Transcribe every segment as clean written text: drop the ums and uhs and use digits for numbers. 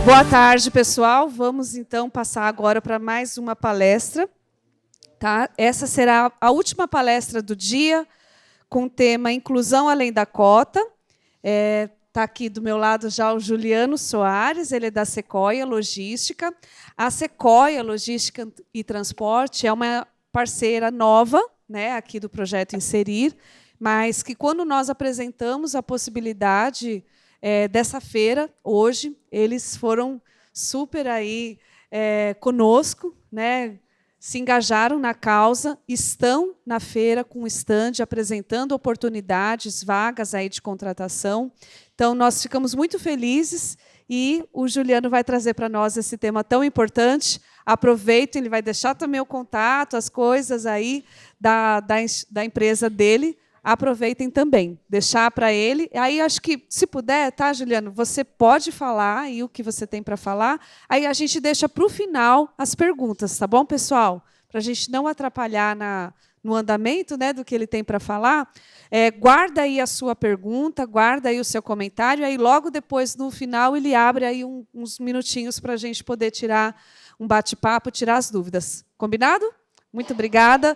Boa tarde, pessoal. Vamos, então, passar agora para mais uma palestra. Tá? Essa será a última palestra do dia, com o tema Inclusão Além da Cota. Está aqui do meu lado já o Juliano Soares, ele é da Sequoia Logística. A Sequoia Logística e Transporte é uma parceira nova, né, aqui do projeto Inserir, mas que, quando nós apresentamos a possibilidade dessa feira, hoje, eles foram super aí conosco, né, se engajaram na causa, estão na feira com o stand, apresentando oportunidades, vagas aí de contratação. Então, nós ficamos muito felizes e o Juliano vai trazer para nós esse tema tão importante. Aproveitem, ele vai deixar também o contato, as coisas aí da empresa dele. Aproveitem também, deixar para ele. Aí, acho que, se puder, tá, Juliano, você pode falar aí o que você tem para falar. Aí a gente deixa para o final as perguntas, tá bom, pessoal? Para a gente não atrapalhar no andamento, né, do que ele tem para falar. Guarda aí a sua pergunta, guarda aí o seu comentário. Aí, logo depois, no final, ele abre aí uns minutinhos para a gente poder tirar um bate-papo, tirar as dúvidas. Combinado? Muito obrigada.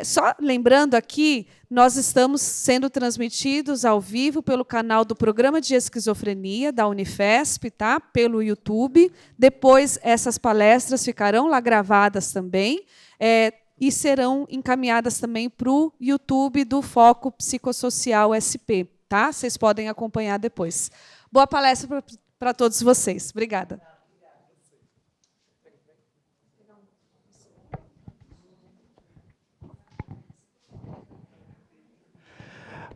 Só lembrando aqui, nós estamos sendo transmitidos ao vivo pelo canal do Programa de Esquizofrenia da Unifesp, tá? Pelo YouTube. Depois, essas palestras ficarão lá gravadas também e serão encaminhadas também para o YouTube do Foco Psicossocial SP. Tá? Vocês podem acompanhar depois. Boa palestra para todos vocês. Obrigada.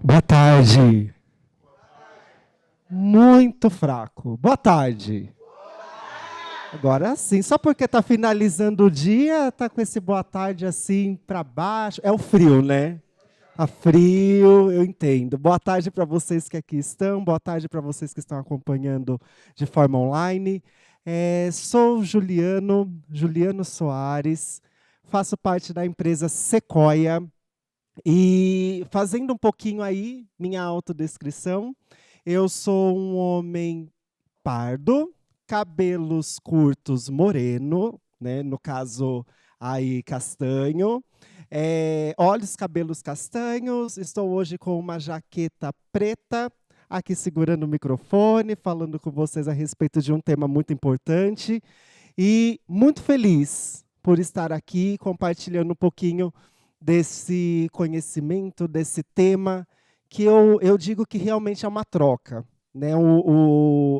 Boa tarde. Muito fraco. Boa tarde. Agora sim, só porque está finalizando o dia, está com esse boa tarde assim para baixo. É o frio, né? Tá frio, eu entendo. Boa tarde para vocês que aqui estão, boa tarde para vocês que estão acompanhando de forma online. Sou Juliano Soares, faço parte da empresa Sequoia. E fazendo um pouquinho aí, minha autodescrição, eu sou um homem pardo, cabelos curtos moreno, né, no caso aí castanho, olhos, cabelos castanhos, estou hoje com uma jaqueta preta, aqui segurando o microfone, falando com vocês a respeito de um tema muito importante, e muito feliz por estar aqui compartilhando um pouquinho desse conhecimento, desse tema, que eu digo que realmente é uma troca. Né?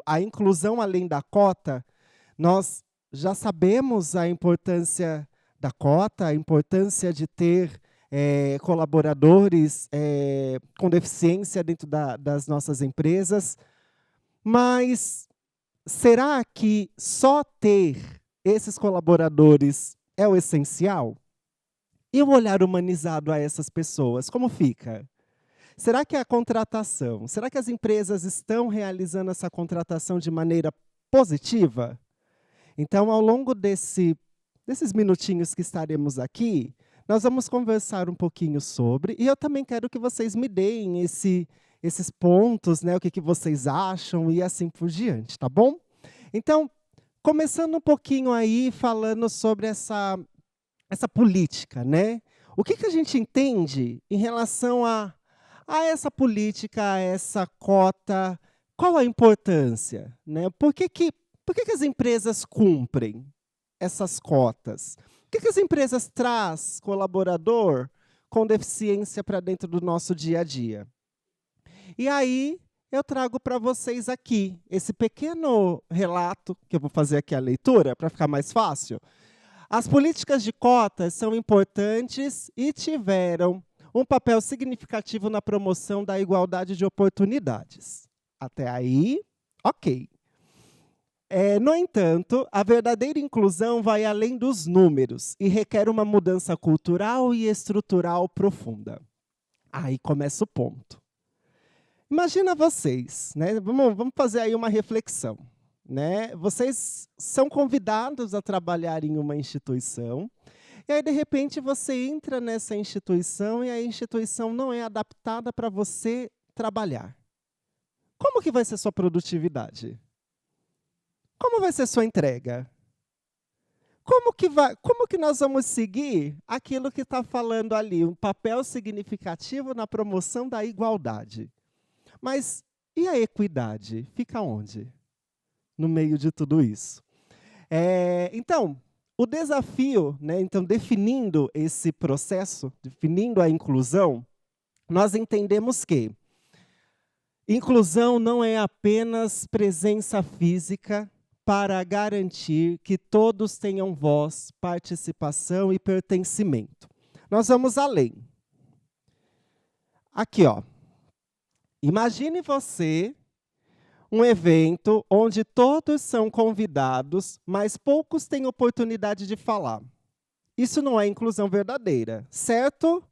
A inclusão além da cota, nós já sabemos a importância da cota, a importância de ter colaboradores com deficiência dentro das nossas empresas, mas será que só ter esses colaboradores é o essencial? E o olhar humanizado a essas pessoas, como fica? Será que a contratação, será que as empresas estão realizando essa contratação de maneira positiva? Então, ao longo desses minutinhos que estaremos aqui, nós vamos conversar um pouquinho sobre, e eu também quero que vocês me deem esses pontos, né, o que vocês acham e assim por diante, tá bom? Então, começando um pouquinho aí, falando sobre essa política, né? O que a gente entende em relação a essa política, a essa cota? Qual a importância, né? Por que as empresas cumprem essas cotas? Por que as empresas trazem colaborador com deficiência para dentro do nosso dia a dia? E aí eu trago para vocês aqui esse pequeno relato, que eu vou fazer aqui a leitura, para ficar mais fácil. As políticas de cotas são importantes e tiveram um papel significativo na promoção da igualdade de oportunidades. Até aí, ok. No entanto, a verdadeira inclusão vai além dos números e requer uma mudança cultural e estrutural profunda. Aí começa o ponto. Imagina vocês, né? Vamos fazer aí uma reflexão. Né? Vocês são convidados a trabalhar em uma instituição, e aí, de repente, você entra nessa instituição e a instituição não é adaptada para você trabalhar. Como que vai ser sua produtividade? Como vai ser sua entrega? Como que nós vamos seguir aquilo que está falando ali, um papel significativo na promoção da igualdade? Mas e a equidade? Fica onde? No meio de tudo isso. Então, o desafio, né, então, definindo esse processo, definindo a inclusão, nós entendemos que inclusão não é apenas presença física para garantir que todos tenham voz, participação e pertencimento. Nós vamos além. Aqui, ó. Imagine você um evento onde todos são convidados, mas poucos têm oportunidade de falar. Isso não é inclusão verdadeira, certo?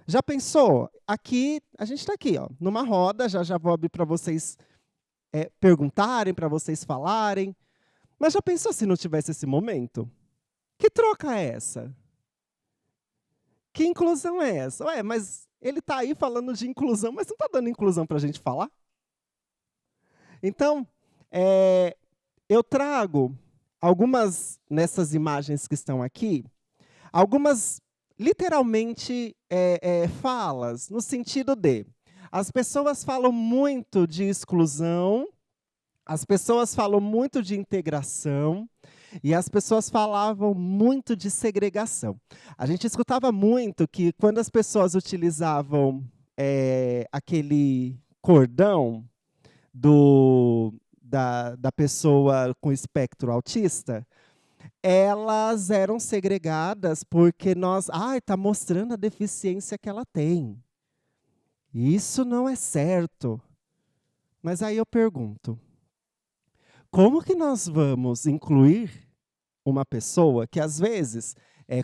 Já pensou? Aqui, a gente está aqui, ó, numa roda, já vou abrir para vocês perguntarem, para vocês falarem. Mas já pensou se não tivesse esse momento? Que troca é essa? Que inclusão é essa? Ué, mas ele está aí falando de inclusão, mas não está dando inclusão para a gente falar? Então, eu trago algumas, nessas imagens que estão aqui, algumas, literalmente, falas, no sentido de, as pessoas falam muito de exclusão, as pessoas falam muito de integração, e as pessoas falavam muito de segregação. A gente escutava muito que quando as pessoas utilizavam aquele cordão da pessoa com espectro autista, elas eram segregadas porque está mostrando a deficiência que ela tem. Isso não é certo. Mas aí eu pergunto, como que nós vamos incluir uma pessoa que, às vezes,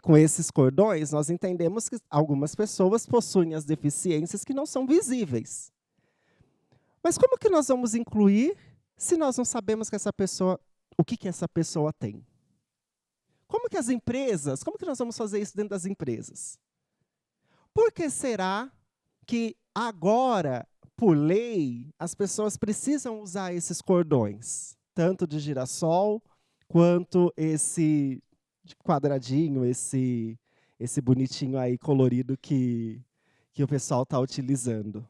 com esses cordões, nós entendemos que algumas pessoas possuem as deficiências que não são visíveis. Mas como que nós vamos incluir se nós não sabemos que o que essa pessoa tem? Como que como que nós vamos fazer isso dentro das empresas? Por que será que agora, por lei, as pessoas precisam usar esses cordões? Tanto de girassol, quanto esse quadradinho, esse bonitinho aí colorido que o pessoal está utilizando.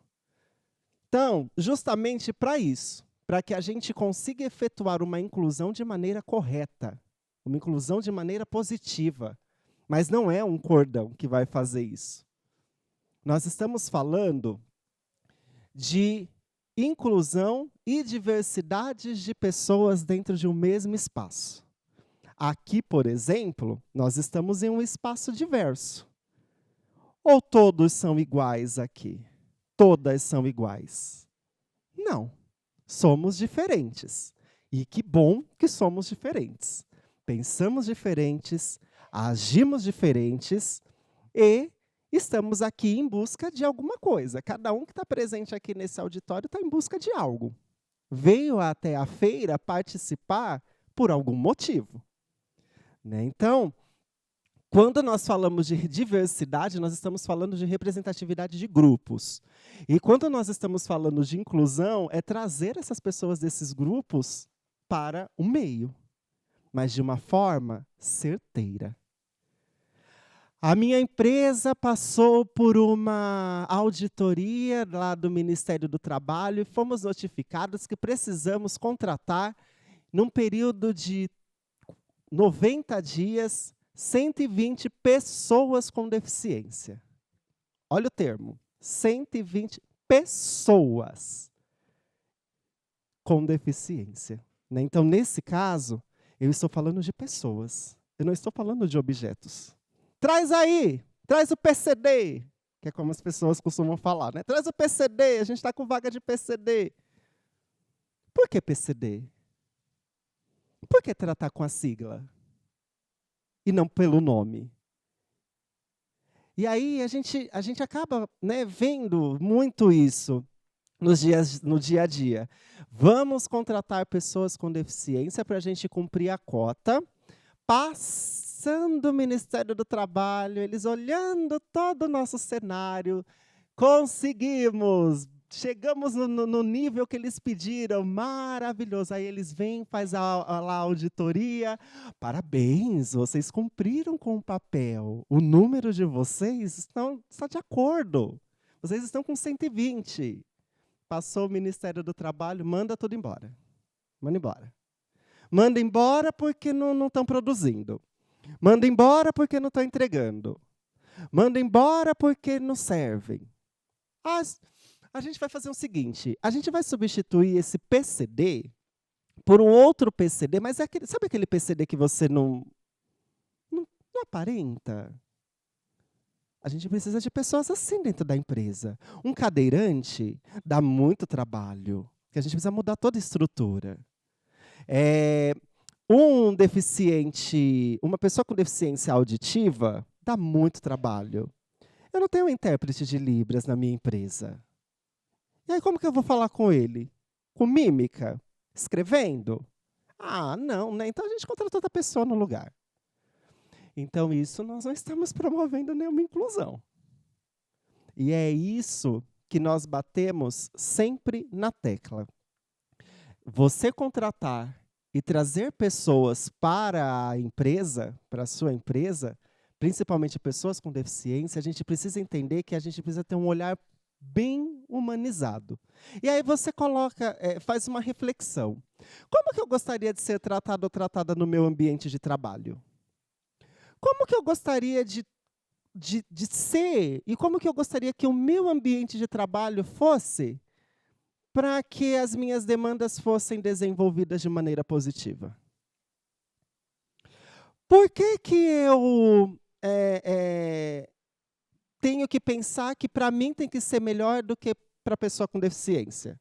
Então, justamente para isso, para que a gente consiga efetuar uma inclusão de maneira correta, uma inclusão de maneira positiva, mas não é um cordão que vai fazer isso. Nós estamos falando de inclusão e diversidade de pessoas dentro de um mesmo espaço. Aqui, por exemplo, nós estamos em um espaço diverso. Ou todos são iguais aqui? Todas são iguais? Não. Somos diferentes. E que bom que somos diferentes. Pensamos diferentes, agimos diferentes e estamos aqui em busca de alguma coisa. Cada um que está presente aqui nesse auditório está em busca de algo. Veio até a feira participar por algum motivo. Né? Então, quando nós falamos de diversidade, nós estamos falando de representatividade de grupos. E quando nós estamos falando de inclusão, é trazer essas pessoas desses grupos para o meio, mas de uma forma certeira. A minha empresa passou por uma auditoria lá do Ministério do Trabalho e fomos notificados que precisamos contratar, num período de 90 dias, 120 pessoas com deficiência. Olha o termo, 120 pessoas com deficiência. Né? Então, nesse caso, eu estou falando de pessoas, eu não estou falando de objetos. Traz aí, traz o PCD, que é como as pessoas costumam falar, né? Traz o PCD, a gente está com vaga de PCD. Por que PCD? Por que tratar com a sigla? E não pelo nome? E aí a gente acaba, né, vendo muito isso no dia a dia. Vamos contratar pessoas com deficiência para a gente cumprir a cota, passando o Ministério do Trabalho, eles olhando todo o nosso cenário, conseguimos chegamos no nível que eles pediram, maravilhoso. Aí eles vêm, faz lá a auditoria. Parabéns, vocês cumpriram com o papel. O número de vocês está de acordo. Vocês estão com 120. Passou o Ministério do Trabalho, manda tudo embora. Manda embora. Manda embora porque não estão produzindo. Manda embora porque não estão entregando. Manda embora porque não servem. A gente vai fazer o seguinte, a gente vai substituir esse PCD por um outro PCD, mas sabe aquele PCD que você não aparenta? A gente precisa de pessoas assim dentro da empresa. Um cadeirante dá muito trabalho, porque a gente precisa mudar toda a estrutura. Um deficiente, uma pessoa com deficiência auditiva, dá muito trabalho. Eu não tenho um intérprete de Libras na minha empresa. E aí, como que eu vou falar com ele? Com mímica? Escrevendo? Não, né? Então a gente contrata outra pessoa no lugar. Então, isso nós não estamos promovendo nenhuma inclusão. E é isso que nós batemos sempre na tecla. Você contratar e trazer pessoas para a empresa, para a sua empresa, principalmente pessoas com deficiência, a gente precisa entender que a gente precisa ter um olhar bem humanizado. E aí você faz uma reflexão. Como que eu gostaria de ser tratado ou tratada no meu ambiente de trabalho? Como que eu gostaria de ser? E como que eu gostaria que o meu ambiente de trabalho fosse para que as minhas demandas fossem desenvolvidas de maneira positiva? Por que que eu tenho que pensar que para mim tem que ser melhor do que para a pessoa com deficiência?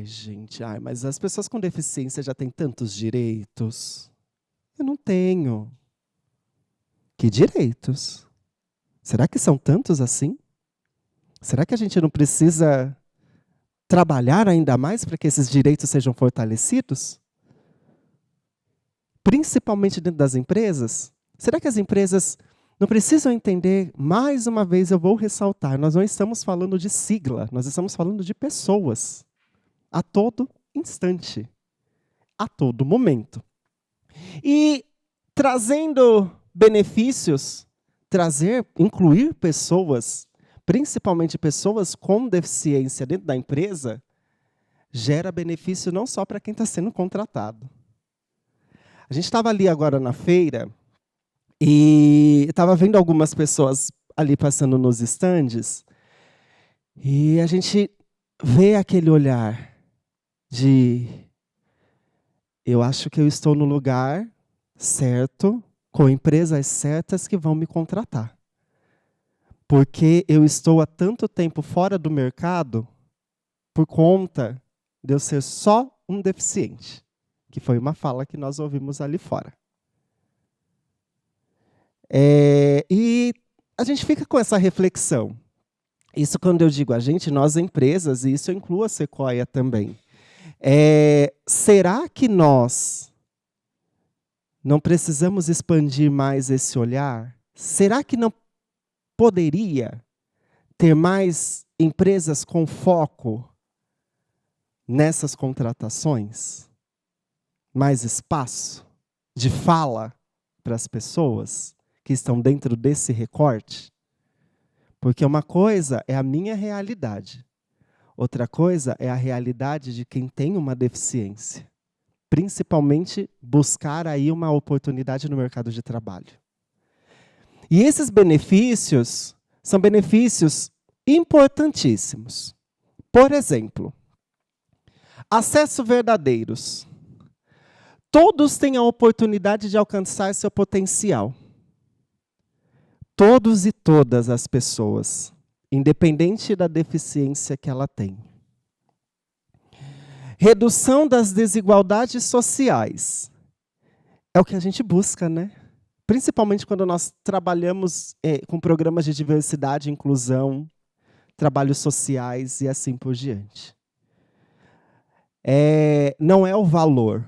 Gente, mas as pessoas com deficiência já têm tantos direitos. Eu não tenho. Que direitos? Será que são tantos assim? Será que a gente não precisa trabalhar ainda mais para que esses direitos sejam fortalecidos? Principalmente dentro das empresas? Será que as empresas não precisam entender, mais uma vez eu vou ressaltar, nós não estamos falando de sigla, nós estamos falando de pessoas, a todo instante, a todo momento. E trazendo benefícios, incluir pessoas, principalmente pessoas com deficiência dentro da empresa, gera benefício não só para quem está sendo contratado. A gente estava ali agora na feira, e estava vendo algumas pessoas ali passando nos estandes, e a gente vê aquele olhar de eu acho que eu estou no lugar certo, com empresas certas que vão me contratar. Porque eu estou há tanto tempo fora do mercado por conta de eu ser só um deficiente, que foi uma fala que nós ouvimos ali fora. E a gente fica com essa reflexão. Isso quando eu digo a gente, nós empresas, e isso inclui a Sequoia também. Será que nós não precisamos expandir mais esse olhar? Será que não poderia ter mais empresas com foco nessas contratações? Mais espaço de fala para as pessoas que estão dentro desse recorte? Porque uma coisa é a minha realidade, outra coisa é a realidade de quem tem uma deficiência. Principalmente buscar aí uma oportunidade no mercado de trabalho. E esses benefícios são benefícios importantíssimos. Por exemplo, acesso verdadeiros. Todos têm a oportunidade de alcançar seu potencial. Todos e todas as pessoas, independente da deficiência que ela tem. Redução das desigualdades sociais. É o que a gente busca, né? Principalmente quando nós trabalhamos com programas de diversidade e inclusão, trabalhos sociais e assim por diante. Não é o valor.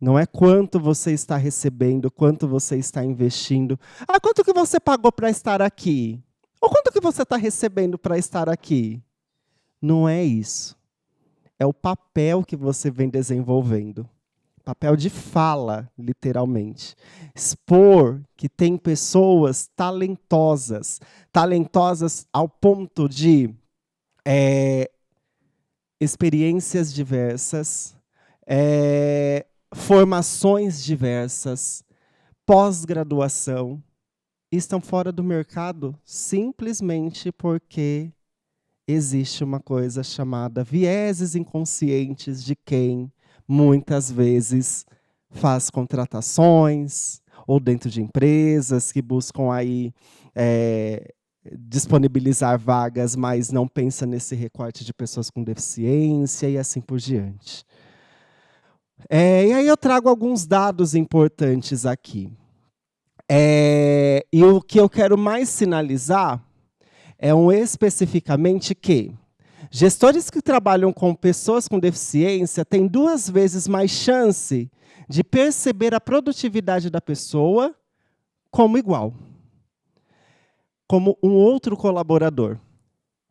Não é quanto você está recebendo, quanto você está investindo. Quanto que você pagou para estar aqui? Ou quanto que você está recebendo para estar aqui? Não é isso. É o papel que você vem desenvolvendo. Papel de fala, literalmente. Expor que tem pessoas talentosas. Talentosas ao ponto de experiências diversas, formações diversas, pós-graduação, estão fora do mercado simplesmente porque existe uma coisa chamada vieses inconscientes de quem, muitas vezes, faz contratações, ou dentro de empresas que buscam aí disponibilizar vagas, mas não pensa nesse recorte de pessoas com deficiência e assim por diante. E aí eu trago alguns dados importantes aqui. E o que eu quero mais sinalizar especificamente que gestores que trabalham com pessoas com deficiência têm 2 vezes mais chance de perceber a produtividade da pessoa como igual, como um outro colaborador,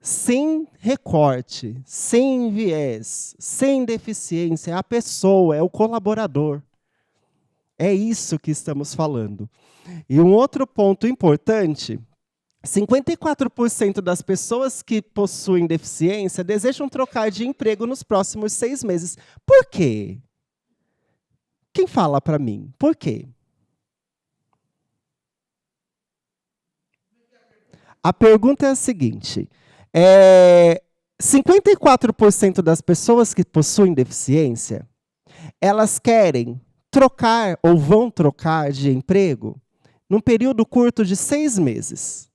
sem recorte, sem viés, sem deficiência. É a pessoa, é o colaborador. É isso que estamos falando. E um outro ponto importante: 54% das pessoas que possuem deficiência desejam trocar de emprego nos próximos 6 meses. Por quê? Quem fala para mim? Por quê? A pergunta é a seguinte: 54% das pessoas que possuem deficiência, elas querem trocar ou vão trocar de emprego num período curto de 6 meses.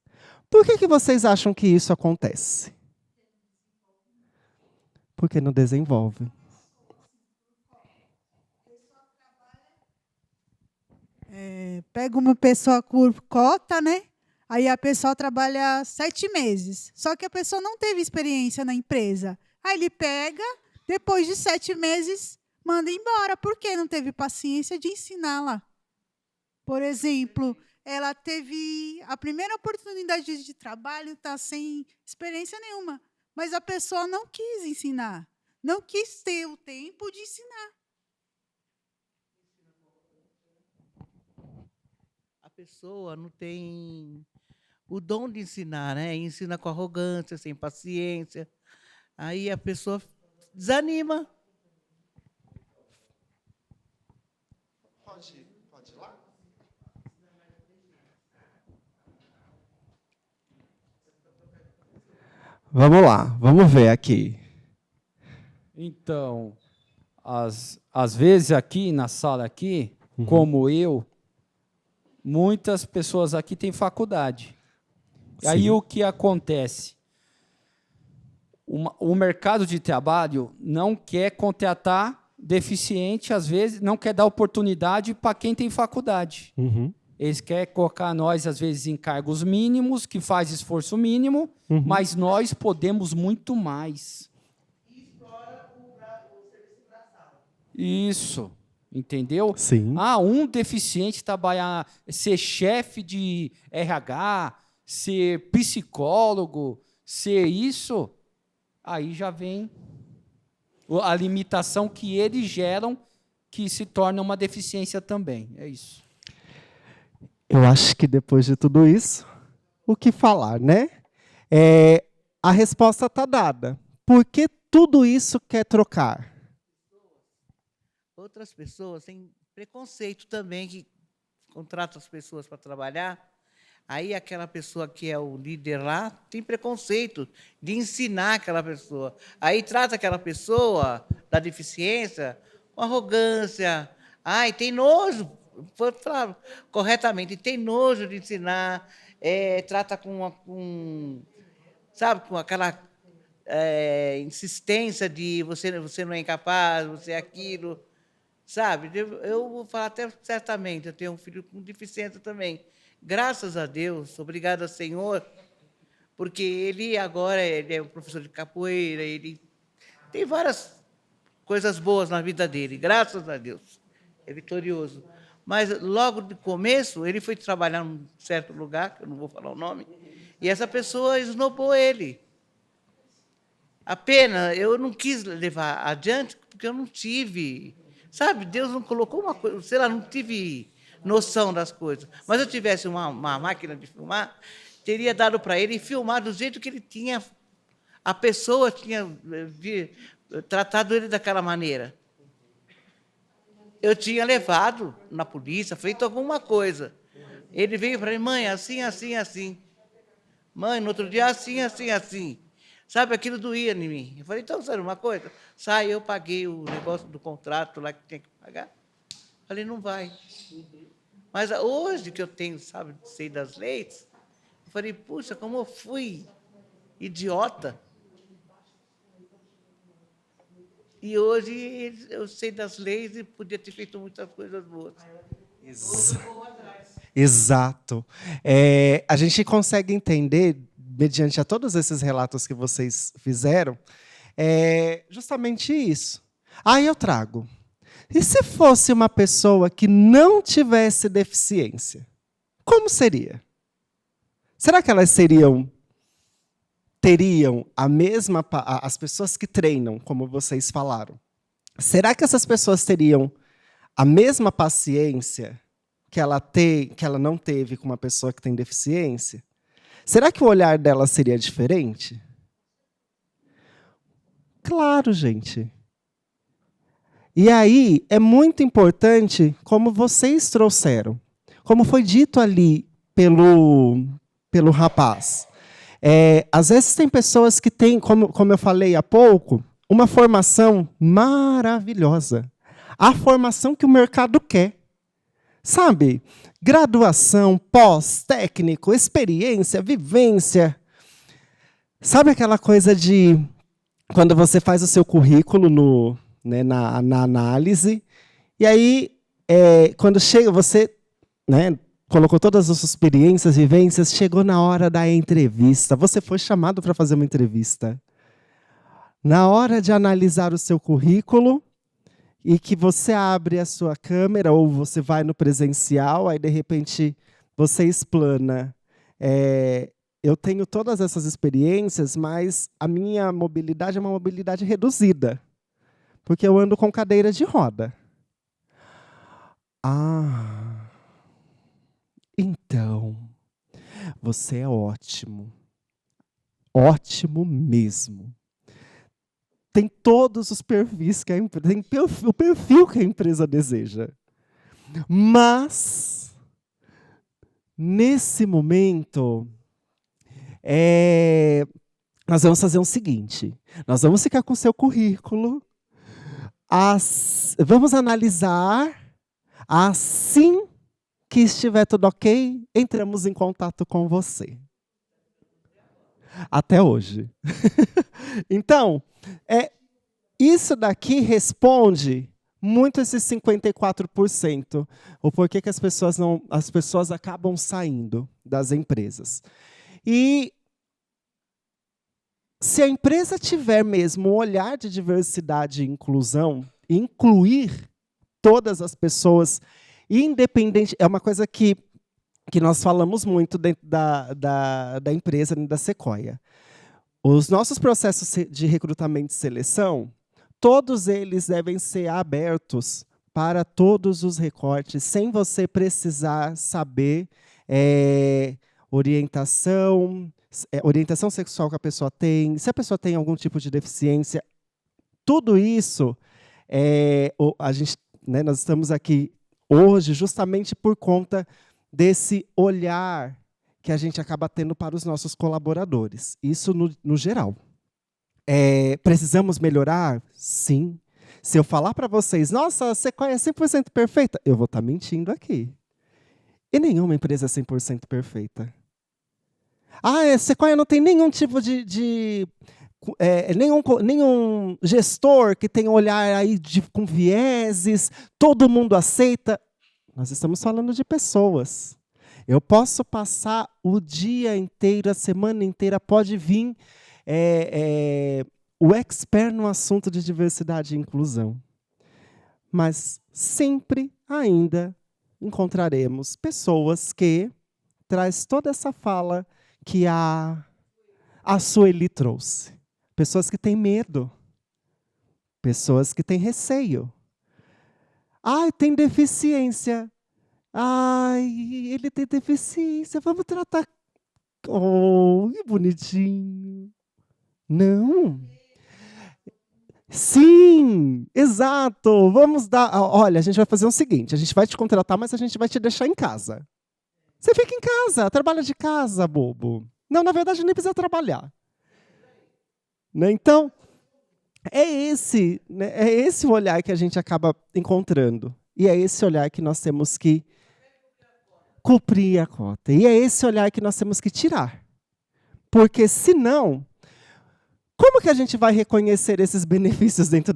Por que vocês acham que isso acontece? Porque não desenvolve. Pega uma pessoa por cota, né? Aí a pessoa trabalha 7 meses. Só que a pessoa não teve experiência na empresa. Aí ele pega, depois de 7 meses, manda embora. Por quê? Não teve paciência de ensiná-la. Por exemplo, ela teve a primeira oportunidade de trabalho, está sem experiência nenhuma. Mas a pessoa não quis ensinar. Não quis ter o tempo de ensinar. A pessoa não tem o dom de ensinar, né? Ensina com arrogância, sem paciência. Aí a pessoa desanima. Pode ir lá? Vamos lá, vamos ver aqui. Então, às vezes aqui na sala aqui, como eu, muitas pessoas aqui têm faculdade. Sim. Aí o que acontece? O mercado de trabalho não quer contratar deficiente, às vezes, não quer dar oportunidade para quem tem faculdade. Uhum. Eles querem colocar nós, às vezes, em cargos mínimos, que faz esforço mínimo, mas nós podemos muito mais. Isso, entendeu? Sim. Um deficiente trabalhar, ser chefe de RH, ser psicólogo, ser isso, aí já vem a limitação que eles geram, que se torna uma deficiência também. É isso. Eu acho que depois de tudo isso, o que falar, né? A resposta está dada. Por que tudo isso quer trocar? Outras pessoas têm preconceito também, que contratam as pessoas para trabalhar. Aí aquela pessoa que é o líder lá tem preconceito de ensinar aquela pessoa. Aí trata aquela pessoa da deficiência com arrogância. Ai, tem nojo, vou falar corretamente, tem nojo de ensinar, trata sabe, com aquela insistência de você não é incapaz, você é aquilo. Sabe, eu vou falar até certamente, eu tenho um filho com deficiência também. Graças a Deus, obrigado ao Senhor, porque ele agora ele é um professor de capoeira, ele tem várias coisas boas na vida dele, graças a Deus, é vitorioso. Mas logo de começo, ele foi trabalhar num certo lugar, que eu não vou falar o nome, E essa pessoa esnobou ele. A pena, eu não quis levar adiante, porque eu não tive, sabe, Deus não colocou uma coisa, sei lá, não tive noção das coisas. Mas se eu tivesse uma máquina de filmar, teria dado para ele filmar do jeito que ele tinha, a pessoa tinha tratado ele daquela maneira. Eu tinha levado na polícia, feito alguma coisa. Ele veio para mim, mãe, assim, assim, assim. Mãe, no outro dia, assim, assim, assim. Sabe, aquilo doía em mim. Eu falei, então, sabe uma coisa? Sai, eu paguei o negócio do contrato lá que tinha que pagar. Falei, não vai. Mas hoje que eu tenho, sabe, sei das leis, eu falei, puxa, como eu fui idiota. E hoje eu sei das leis e podia ter feito muitas coisas boas. Exato. A gente consegue entender, mediante a todos esses relatos que vocês fizeram, justamente isso. Aí eu trago. E se fosse uma pessoa que não tivesse deficiência? Como seria? Será que elas teriam a mesma... As pessoas que treinam, como vocês falaram, será que essas pessoas teriam a mesma paciência que ela não teve com uma pessoa que tem deficiência? Será que o olhar dela seria diferente? Claro, gente. E aí é muito importante, como vocês trouxeram, como foi dito ali pelo rapaz. Às vezes tem pessoas que têm, como eu falei há pouco, uma formação maravilhosa. A formação que o mercado quer. Sabe? Graduação, pós, técnico, experiência, vivência. Sabe aquela coisa de quando você faz o seu currículo na análise, e aí, quando chega, você colocou todas as suas experiências, vivências, chegou na hora da entrevista. Você foi chamado para fazer uma entrevista. Na hora de analisar o seu currículo, e que você abre a sua câmera, ou você vai no presencial, aí, de repente, você explana. Eu tenho todas essas experiências, mas a minha mobilidade é uma mobilidade reduzida, porque eu ando com cadeira de roda. Então, você é ótimo. Ótimo mesmo. Tem todos os perfis que tem o perfil que a empresa deseja. Mas, nesse momento, nós vamos fazer o seguinte. Nós vamos ficar com o seu currículo. Vamos analisar. Assim que estiver tudo ok, entramos em contato com você. Até hoje. Então, isso daqui responde muito esses 54%. O porquê que as pessoas acabam saindo das empresas. E se a empresa tiver mesmo um olhar de diversidade e inclusão, incluir todas as pessoas, independente, é uma coisa que nós falamos muito dentro da empresa, da Sequoia. Os nossos processos de recrutamento e seleção, todos eles devem ser abertos para todos os recortes, sem você precisar saber orientação sexual que a pessoa tem, se a pessoa tem algum tipo de deficiência. Tudo isso, nós estamos aqui hoje justamente por conta desse olhar que a gente acaba tendo para os nossos colaboradores. Isso no geral. Precisamos melhorar? Sim. Se eu falar para vocês, nossa, a Sequoia é 100% perfeita, eu vou estar mentindo aqui. E nenhuma empresa é 100% perfeita. A Sequoia não tem nenhum tipo nenhum gestor que tenha um olhar aí com vieses, todo mundo aceita. Nós estamos falando de pessoas. Eu posso passar o dia inteiro, a semana inteira, pode vir o expert no assunto de diversidade e inclusão. Mas sempre ainda encontraremos pessoas que traz toda essa fala que a Sueli trouxe. Pessoas que têm medo. Pessoas que têm receio. Ai, tem deficiência. Ai, ele tem deficiência. Vamos tratar. Oh, que bonitinho. Não. Sim, exato. Vamos dar. Olha, a gente vai fazer o seguinte: a gente vai te contratar, mas a gente vai te deixar em casa. Você fica em casa, trabalha de casa, bobo. Não, na verdade, nem precisa trabalhar. Né? Então, é esse o olhar que a gente acaba encontrando. E é esse olhar que nós temos que cumprir a cota. E é esse olhar que nós temos que tirar. Porque, senão, como que a gente vai reconhecer esses benefícios dentro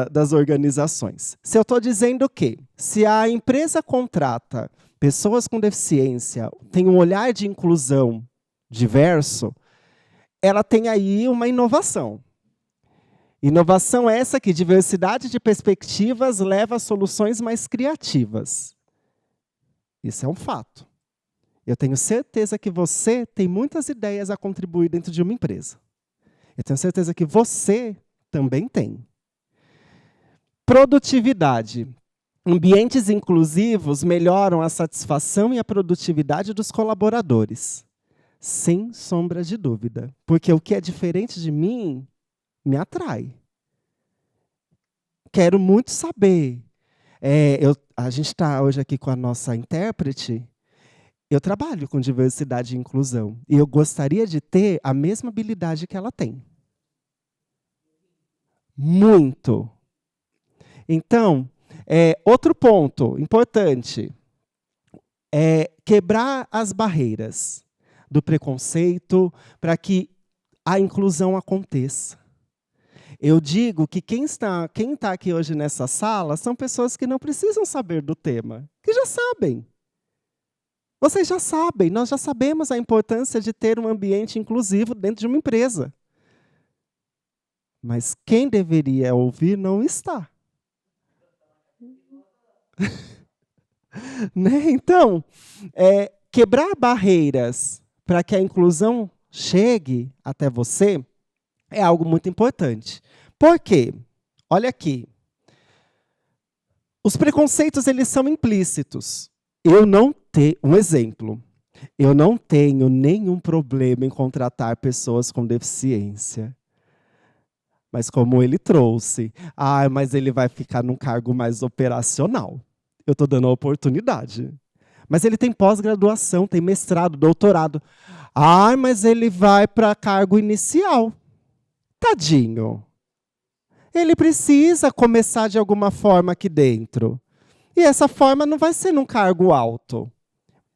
das organizações? Se eu estou dizendo que, se a empresa contrata pessoas com deficiência, tem um olhar de inclusão diverso, ela tem aí uma inovação. Inovação essa que diversidade de perspectivas leva a soluções mais criativas. Isso é um fato. Eu tenho certeza que você tem muitas ideias a contribuir dentro de uma empresa. Eu tenho certeza que você também tem. Produtividade. Ambientes inclusivos melhoram a satisfação e a produtividade dos colaboradores. Sem sombra de dúvida. Porque o que é diferente de mim me atrai. Quero muito saber. A gente está hoje aqui com a nossa intérprete. Eu trabalho com diversidade e inclusão. E eu gostaria de ter a mesma habilidade que ela tem. Muito. Então, outro ponto importante é quebrar as barreiras do preconceito para que a inclusão aconteça. Eu digo que quem está aqui hoje nessa sala são pessoas que não precisam saber do tema, que já sabem. Vocês já sabem, nós já sabemos a importância de ter um ambiente inclusivo dentro de uma empresa. Mas quem deveria ouvir não está. Né? Então, quebrar barreiras para que a inclusão chegue até você é algo muito importante. Por quê? Olha aqui. Os preconceitos, eles são implícitos. Um exemplo. Eu não tenho nenhum problema em contratar pessoas com deficiência. Mas como ele trouxe, mas ele vai ficar num cargo mais operacional. Eu estou dando a oportunidade. Mas ele tem pós-graduação, tem mestrado, doutorado. Mas ele vai para cargo inicial. Tadinho. Ele precisa começar de alguma forma aqui dentro. E essa forma não vai ser num cargo alto.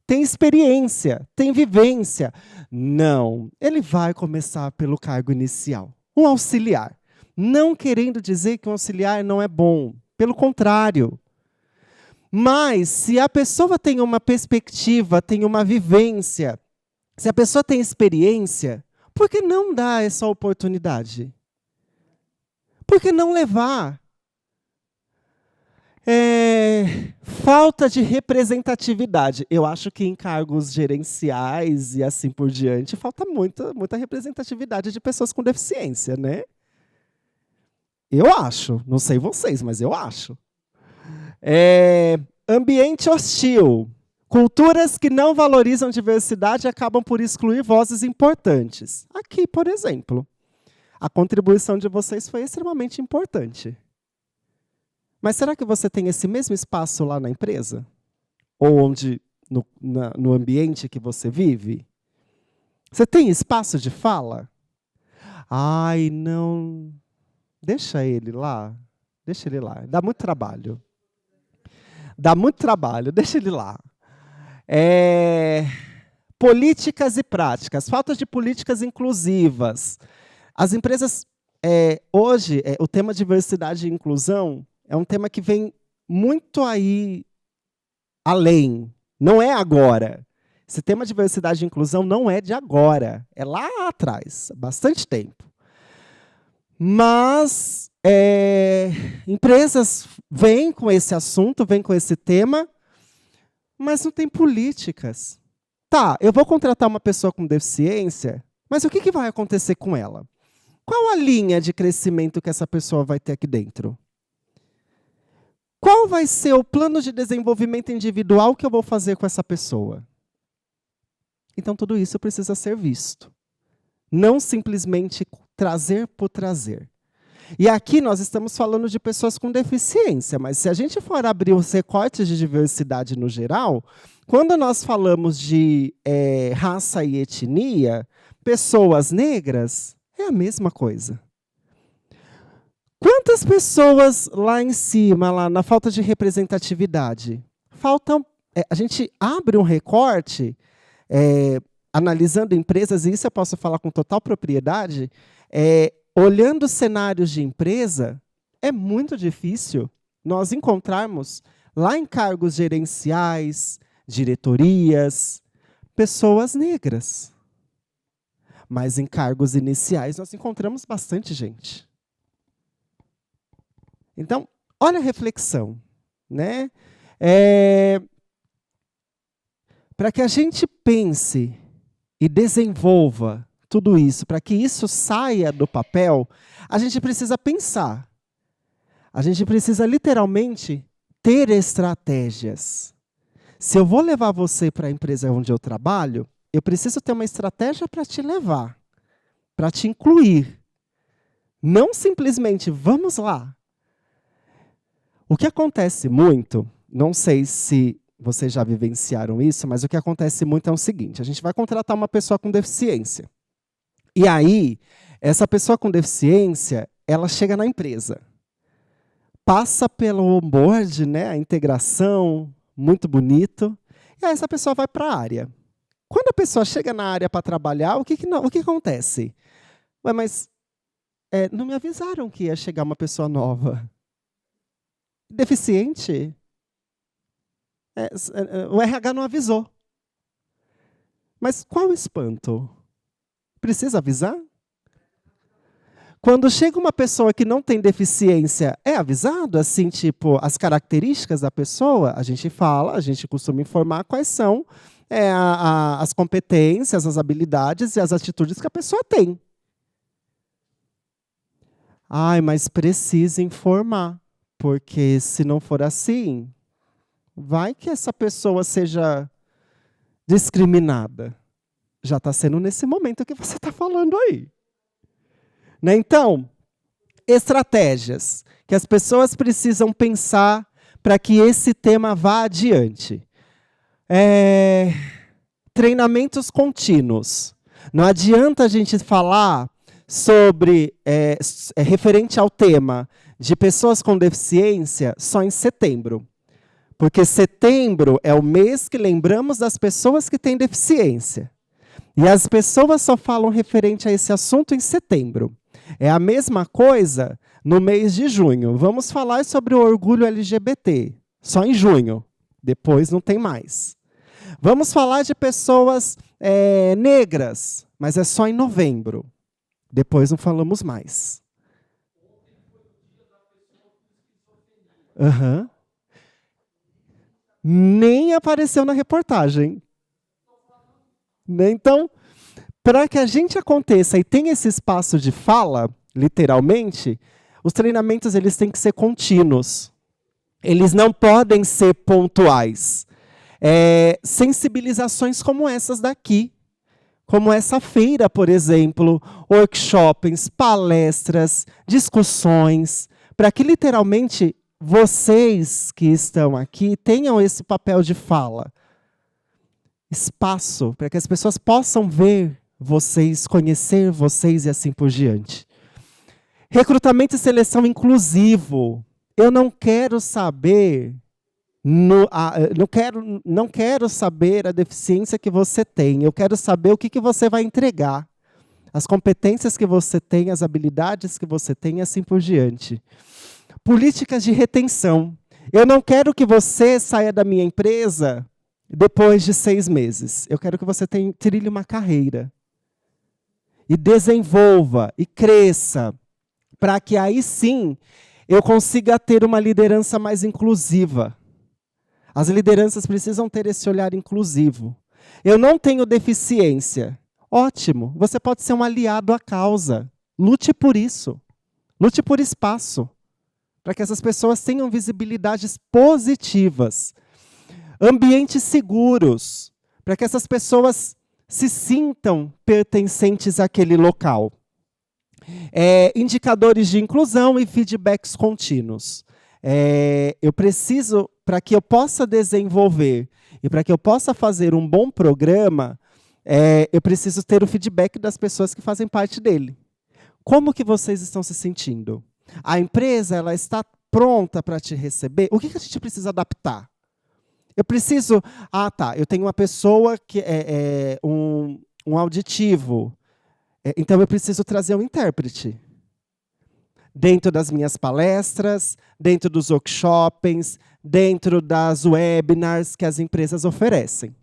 Tem experiência, tem vivência. Não, ele vai começar pelo cargo inicial. Um auxiliar. Não querendo dizer que um auxiliar não é bom. Pelo contrário. Mas, se a pessoa tem uma perspectiva, tem uma vivência, se a pessoa tem experiência, por que não dar essa oportunidade? Por que não levar? Falta de representatividade. Eu acho que em cargos gerenciais e assim por diante, falta muita representatividade de pessoas com deficiência, né? Eu acho. Não sei vocês, mas eu acho. Ambiente hostil. Culturas que não valorizam diversidade acabam por excluir vozes importantes. Aqui, por exemplo, a contribuição de vocês foi extremamente importante. Mas será que você tem esse mesmo espaço lá na empresa? Ou no ambiente que você vive? Você tem espaço de fala? Não. Deixa ele lá. Deixa ele lá. Dá muito trabalho. Deixa ele lá. Políticas e práticas. Falta de políticas inclusivas. As empresas, hoje, o tema diversidade e inclusão é um tema que vem muito aí além. Não é agora. Esse tema de diversidade e inclusão não é de agora. É lá atrás, bastante tempo. Mas empresas vêm com esse assunto, vêm com esse tema, mas não tem políticas. Tá, eu vou contratar uma pessoa com deficiência, mas o que vai acontecer com ela? Qual a linha de crescimento que essa pessoa vai ter aqui dentro? Qual vai ser o plano de desenvolvimento individual que eu vou fazer com essa pessoa? Então, tudo isso precisa ser visto. Não simplesmente trazer por trazer. E aqui nós estamos falando de pessoas com deficiência, mas se a gente for abrir os recortes de diversidade no geral, quando nós falamos de raça e etnia, pessoas negras, é a mesma coisa. Quantas pessoas lá em cima, lá na falta de representatividade? Faltam. A gente abre um recorte, analisando empresas, e isso eu posso falar com total propriedade, olhando cenários de empresa, é muito difícil nós encontrarmos lá em cargos gerenciais, diretorias, pessoas negras. Mas em cargos iniciais nós encontramos bastante gente. Então, olha a reflexão, né? Para que a gente pense e desenvolva tudo isso, para que isso saia do papel, a gente precisa pensar. A gente precisa literalmente ter estratégias. Se eu vou levar você para a empresa onde eu trabalho, eu preciso ter uma estratégia para te levar, para te incluir. Não simplesmente, vamos lá. O que acontece muito, não sei se vocês já vivenciaram isso, mas o que acontece muito é o seguinte, a gente vai contratar uma pessoa com deficiência. E aí, essa pessoa com deficiência, ela chega na empresa. Passa pelo onboard, né, a integração, muito bonito, e aí essa pessoa vai para a área. Quando a pessoa chega na área para trabalhar, o que acontece? Ué, mas não me avisaram que ia chegar uma pessoa nova. Deficiente? O RH não avisou. Mas qual o espanto? Precisa avisar? Quando chega uma pessoa que não tem deficiência, é avisado, assim, tipo, as características da pessoa? A gente fala, a gente costuma informar quais são as competências, as habilidades e as atitudes que a pessoa tem. Ai, mas precisa informar, porque se não for assim, vai que essa pessoa seja discriminada. Já está sendo nesse momento que você está falando aí. Né? Então, estratégias que as pessoas precisam pensar para que esse tema vá adiante. Treinamentos contínuos. Não adianta a gente falar sobre, referente ao tema de pessoas com deficiência só em setembro. Porque setembro é o mês que lembramos das pessoas que têm deficiência. E as pessoas só falam referente a esse assunto em setembro. É a mesma coisa no mês de junho. Vamos falar sobre o orgulho LGBT, só em junho. Depois não tem mais. Vamos falar de pessoas negras, mas é só em novembro. Depois não falamos mais. Uhum. Nem apareceu na reportagem. Então, para que a gente aconteça e tenha esse espaço de fala, literalmente, os treinamentos eles têm que ser contínuos. Eles não podem ser pontuais. Sensibilizações como essas daqui, como essa feira, por exemplo, workshops, palestras, discussões, para que literalmente vocês que estão aqui tenham esse papel de fala. Espaço para que as pessoas possam ver vocês, conhecer vocês e assim por diante. Recrutamento e seleção inclusivo. Eu não quero saber, não quero saber a deficiência que você tem. Eu quero saber o que você vai entregar, as competências que você tem, as habilidades que você tem e assim por diante. Políticas de retenção. Eu não quero que você saia da minha empresa depois de 6 meses. Eu quero que você trilhe uma carreira. E desenvolva, e cresça, para que aí sim eu consiga ter uma liderança mais inclusiva. As lideranças precisam ter esse olhar inclusivo. Eu não tenho deficiência. Ótimo, você pode ser um aliado à causa. Lute por isso. Lute por espaço, para que essas pessoas tenham visibilidades positivas. Ambientes seguros, para que essas pessoas se sintam pertencentes àquele local. Indicadores de inclusão e feedbacks contínuos. Eu preciso, para que eu possa desenvolver e para que eu possa fazer um bom programa, eu preciso ter o feedback das pessoas que fazem parte dele. Como que vocês estão se sentindo? A empresa ela está pronta para te receber? O que a gente precisa adaptar? Eu preciso... eu tenho uma pessoa que é um auditivo. Então, eu preciso trazer um intérprete. Dentro das minhas palestras, dentro dos workshops, dentro das webinars que as empresas oferecem.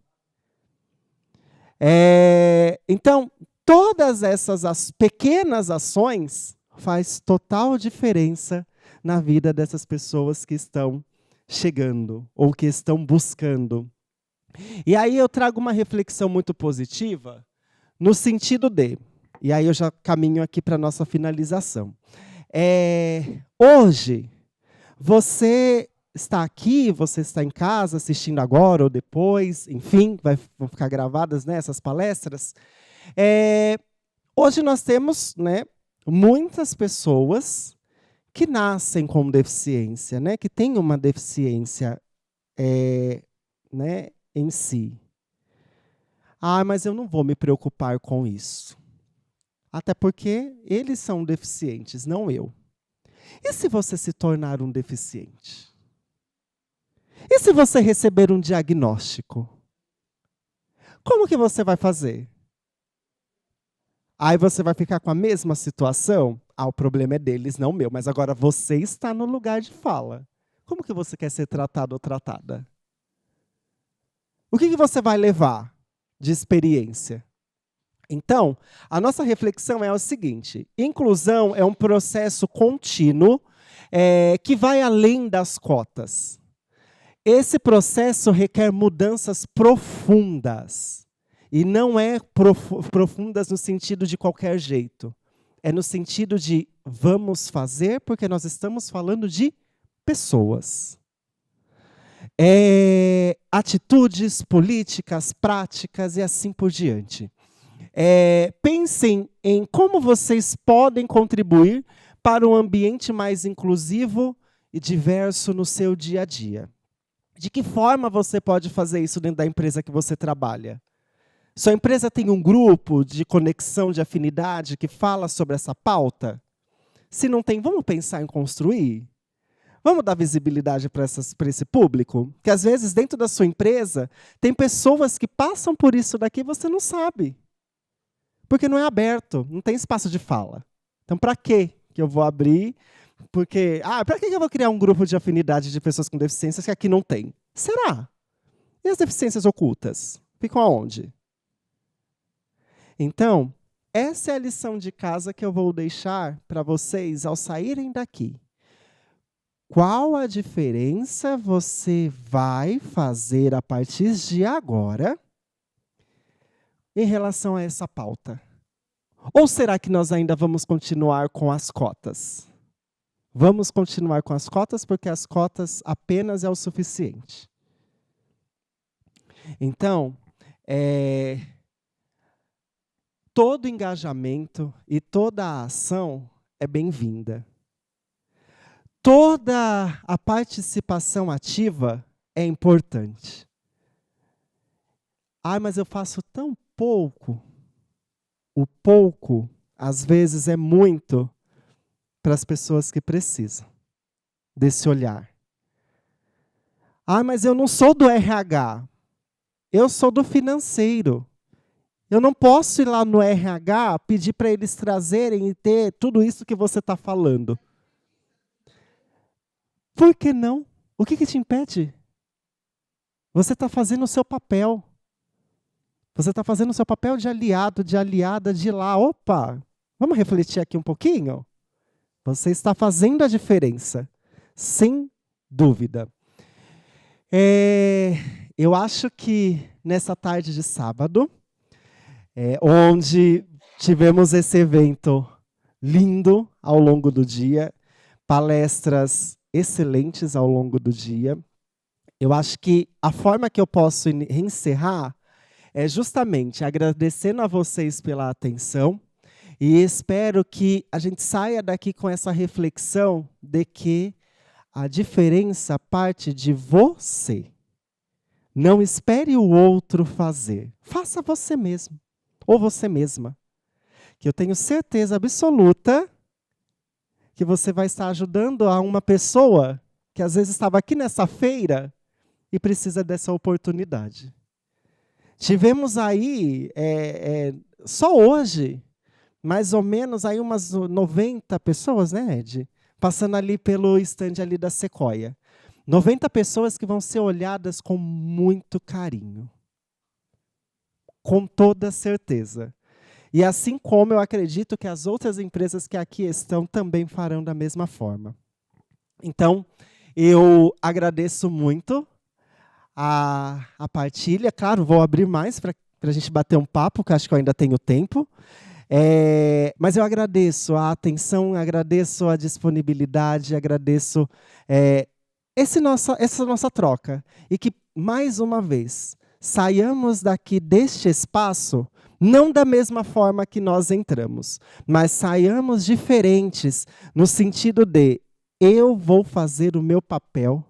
Então, todas essas pequenas ações faz total diferença na vida dessas pessoas que estão chegando ou que estão buscando. E aí eu trago uma reflexão muito positiva no sentido de, e aí eu já caminho aqui para a nossa finalização. Hoje, você está aqui, você está em casa assistindo agora ou depois, enfim, vão ficar gravadas, né, essas palestras. Hoje nós temos, né, muitas pessoas que nascem com deficiência, né, que têm uma deficiência né, em si. Mas eu não vou me preocupar com isso. Até porque eles são deficientes, não eu. E se você se tornar um deficiente? E se você receber um diagnóstico? Como que você vai fazer? Aí você vai ficar com a mesma situação? O problema é deles, não meu. Mas agora você está no lugar de fala. Como que você quer ser tratado ou tratada? O que você vai levar de experiência? Então, a nossa reflexão é o seguinte: inclusão é um processo contínuo que vai além das cotas. Esse processo requer mudanças profundas. E não é profundas no sentido de qualquer jeito. É no sentido de vamos fazer porque nós estamos falando de pessoas. Atitudes, políticas, práticas e assim por diante. Pensem em como vocês podem contribuir para um ambiente mais inclusivo e diverso no seu dia a dia. De que forma você pode fazer isso dentro da empresa que você trabalha? Sua empresa tem um grupo de conexão, de afinidade, que fala sobre essa pauta? Se não tem, vamos pensar em construir? Vamos dar visibilidade para esse público? Que às vezes, dentro da sua empresa, tem pessoas que passam por isso daqui e você não sabe. Porque não é aberto, não tem espaço de fala. Então, para que eu vou abrir? Porque, para que eu vou criar um grupo de afinidade de pessoas com deficiências que aqui não tem? Será? E as deficiências ocultas? Ficam aonde? Então, essa é a lição de casa que eu vou deixar para vocês ao saírem daqui. Qual a diferença você vai fazer a partir de agora em relação a essa pauta? Ou será que nós ainda vamos continuar com as cotas? Vamos continuar com as cotas porque as cotas apenas é o suficiente. Então, todo engajamento e toda a ação é bem-vinda. Toda a participação ativa é importante. Mas eu faço tão pouco. O pouco, às vezes, é muito para as pessoas que precisam desse olhar. Mas eu não sou do RH. Eu sou do financeiro. Eu não posso ir lá no RH pedir para eles trazerem e ter tudo isso que você está falando. Por que não? O que te impede? Você está fazendo o seu papel. Você está fazendo o seu papel de aliado, de aliada, de lá. Opa, vamos refletir aqui um pouquinho? Você está fazendo a diferença, sem dúvida. eu acho que nessa tarde de sábado, onde tivemos esse evento lindo ao longo do dia, palestras excelentes ao longo do dia, eu acho que a forma que eu posso encerrar é justamente agradecendo a vocês pela atenção e espero que a gente saia daqui com essa reflexão de que a diferença parte de você. Não espere o outro fazer. Faça você mesmo ou você mesma. Que eu tenho certeza absoluta que você vai estar ajudando a uma pessoa que às vezes estava aqui nessa feira e precisa dessa oportunidade. Tivemos aí, só hoje, mais ou menos aí umas 90 pessoas, né, Ed? Passando ali pelo stand ali da Sequoia. 90 pessoas que vão ser olhadas com muito carinho. Com toda certeza. E assim como eu acredito que as outras empresas que aqui estão também farão da mesma forma. Então, eu agradeço muito a partilha. Claro, vou abrir mais para a gente bater um papo, que acho que eu ainda tenho tempo. Mas eu agradeço a atenção, agradeço a disponibilidade, agradeço essa nossa troca. E que, mais uma vez, saiamos daqui deste espaço não da mesma forma que nós entramos, mas saiamos diferentes no sentido de eu vou fazer o meu papel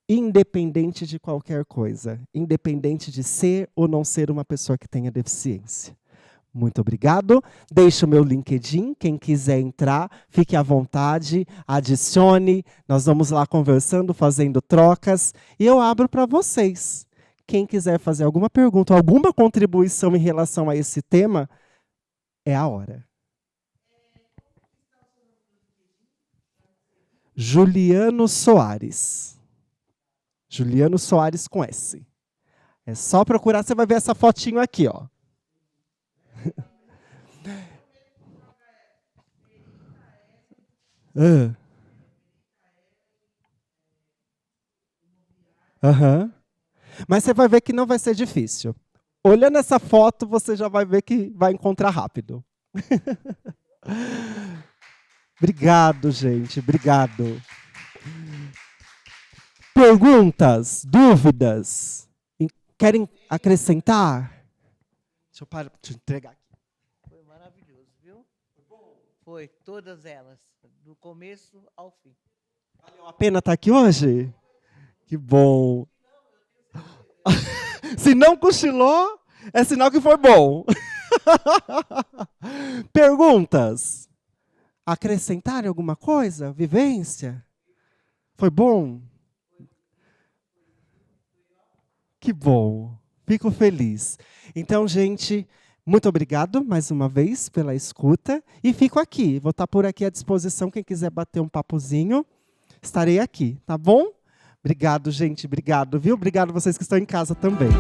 independente de qualquer coisa, independente de ser ou não ser uma pessoa que tenha deficiência. Muito obrigado. Deixo o meu LinkedIn, quem quiser entrar, fique à vontade, adicione, nós vamos lá conversando, fazendo trocas, e eu abro para vocês. Quem quiser fazer alguma pergunta, alguma contribuição em relação a esse tema, é a hora. Juliano Soares. Juliano Soares com S. É só procurar, você vai ver essa fotinho aqui, ó. Mas você vai ver que não vai ser difícil. Olhando essa foto, você já vai ver que vai encontrar rápido. Obrigado, gente. Obrigado. Perguntas? Dúvidas? Querem acrescentar? Deixa eu entregar aqui. Foi maravilhoso, viu? Foi, todas elas, do começo ao fim. Valeu a pena estar aqui hoje? Que bom. Se não cochilou, é sinal que foi bom. Perguntas? Acrescentarem alguma coisa? Vivência? Foi bom? Que bom. Fico feliz. Então, gente, muito obrigado mais uma vez pela escuta. E fico aqui. Vou estar por aqui à disposição. Quem quiser bater um papozinho, estarei aqui, tá bom? Obrigado, gente. Obrigado, viu? Obrigado vocês que estão em casa também.